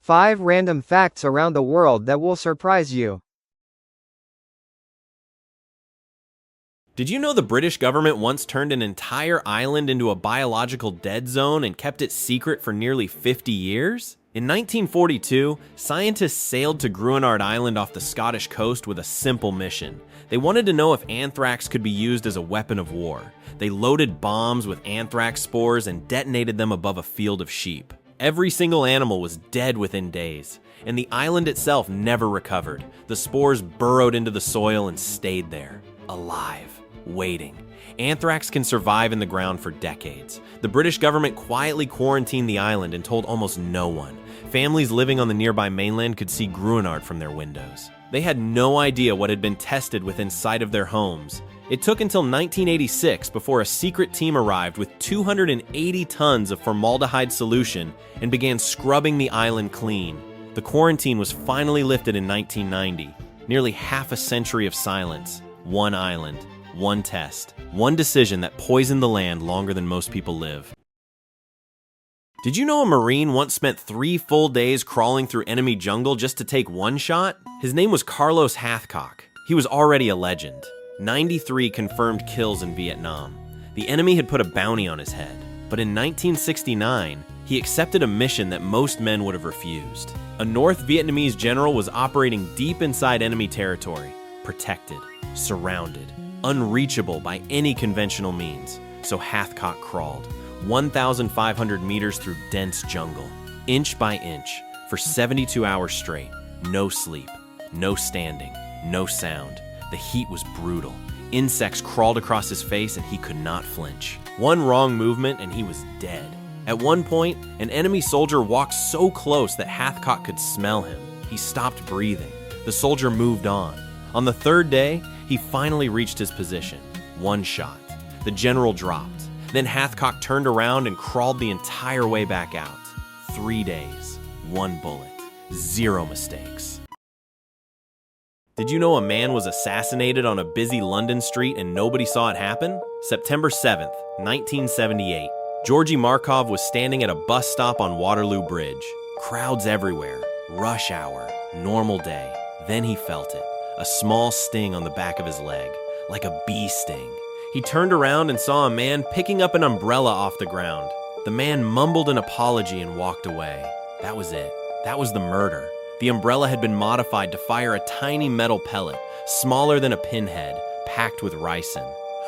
5 random facts around the world that will surprise you. Did you know the British government once turned an entire island into a biological dead zone and kept it secret for nearly 50 years? In 1942, scientists sailed to Gruinard Island off the Scottish coast with a simple mission. They wanted to know if anthrax could be used as a weapon of war. They loaded bombs with anthrax spores and detonated them above a field of sheep. Every single animal was dead within days, and the island itself never recovered. The spores burrowed into the soil and stayed there, alive, waiting. Anthrax can survive in the ground for decades. The British government quietly quarantined the island and told almost no one. Families living on the nearby mainland could see Gruinard from their windows. They had no idea what had been tested within sight of their homes. It took until 1986 before a secret team arrived with 280 tons of formaldehyde solution and began scrubbing the island clean. The quarantine was finally lifted in 1990. Nearly half a century of silence, one island, one test, one decision that poisoned the land longer than most people live. Did you know a Marine once spent 3 full days crawling through enemy jungle just to take one shot? His name was Carlos Hathcock. He was already a legend. 93 confirmed kills in Vietnam. The enemy had put a bounty on his head. But in 1969, he accepted a mission that most men would have refused. A North Vietnamese general was operating deep inside enemy territory, protected, surrounded, unreachable by any conventional means. So Hathcock crawled 1,500 meters through dense jungle, inch by inch, for 72 hours straight. No sleep, no standing, no sound. The heat was brutal. Insects crawled across his face and he could not flinch. One wrong movement and he was dead. At one point, an enemy soldier walked so close that Hathcock could smell him. He stopped breathing. The soldier moved on. On the 3rd day, he finally reached his position. One shot. The general dropped. Then Hathcock turned around and crawled the entire way back out. 3 days, 1 bullet, 0 mistakes. Did you know a man was assassinated on a busy London street and nobody saw it happen? September 7th, 1978. Georgy Markov was standing at a bus stop on Waterloo Bridge. Crowds everywhere, rush hour, normal day. Then he felt it, a small sting on the back of his leg, like a bee sting. He turned around and saw a man picking up an umbrella off the ground. The man mumbled an apology and walked away. That was it. That was the murder. The umbrella had been modified to fire a tiny metal pellet, smaller than a pinhead, packed with ricin,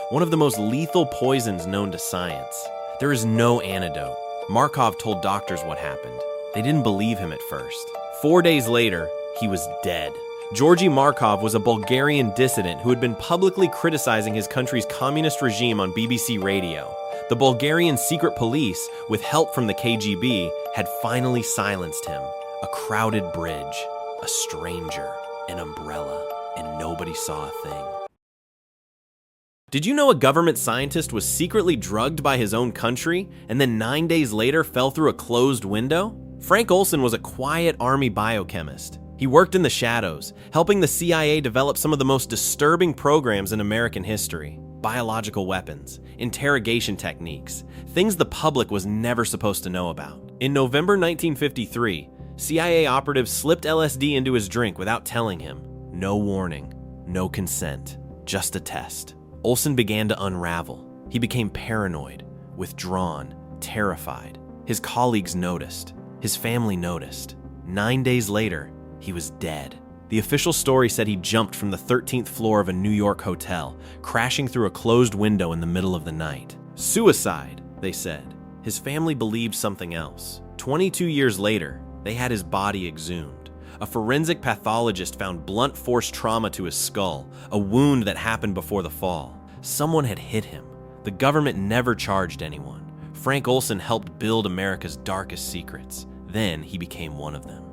one of the most lethal poisons known to science. There is no antidote. Markov told doctors what happened. They didn't believe him at first. 4 days later, he was dead. Georgy Markov was a Bulgarian dissident who had been publicly criticizing his country's communist regime on BBC radio. The Bulgarian secret police, with help from the KGB, had finally silenced him. A crowded bridge, a stranger, an umbrella, and nobody saw a thing. Did you know a government scientist was secretly drugged by his own country and then 9 days later fell through a closed window? Frank Olson was a quiet army biochemist. He worked in the shadows, helping the CIA develop some of the most disturbing programs in American history. Biological weapons, interrogation techniques, things the public was never supposed to know about. In November 1953, CIA operatives slipped LSD into his drink without telling him. No warning, no consent, just a test. Olson began to unravel. He became paranoid, withdrawn, terrified. His colleagues noticed. His family noticed. 9 days later, he was dead. The official story said he jumped from the 13th floor of a New York hotel, crashing through a closed window in the middle of the night. Suicide, they said. His family believed something else. 22 years later, they had his body exhumed. A forensic pathologist found blunt force trauma to his skull, a wound that happened before the fall. Someone had hit him. The government never charged anyone. Frank Olson helped build America's darkest secrets. Then he became one of them.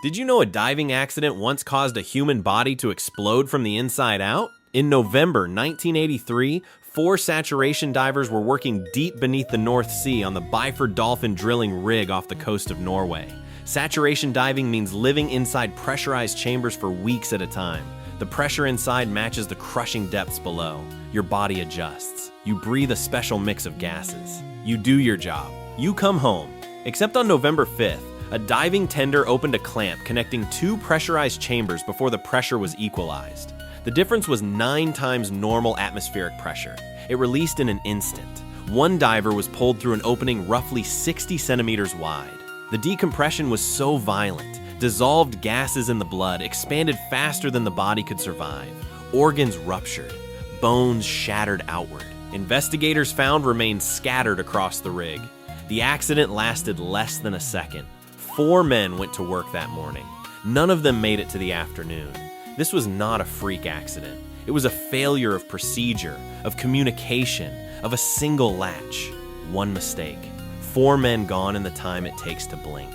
Did you know a diving accident once caused a human body to explode from the inside out? In November 1983, 4 saturation divers were working deep beneath the North Sea on the Byford Dolphin drilling rig off the coast of Norway. Saturation diving means living inside pressurized chambers for weeks at a time. The pressure inside matches the crushing depths below. Your body adjusts. You breathe a special mix of gases. You do your job. You come home. Except on November 5th, A diving tender opened a clamp connecting two pressurized chambers before the pressure was equalized. The difference was 9 times normal atmospheric pressure. It released in an instant. One diver was pulled through an opening roughly 60 centimeters wide. The decompression was so violent, dissolved gases in the blood expanded faster than the body could survive. Organs ruptured, bones shattered outward. Investigators found remains scattered across the rig. The accident lasted less than a second. 4 men went to work that morning. None of them made it to the afternoon. This was not a freak accident. It was a failure of procedure, of communication, of a single latch. One mistake. 4 men gone in the time it takes to blink.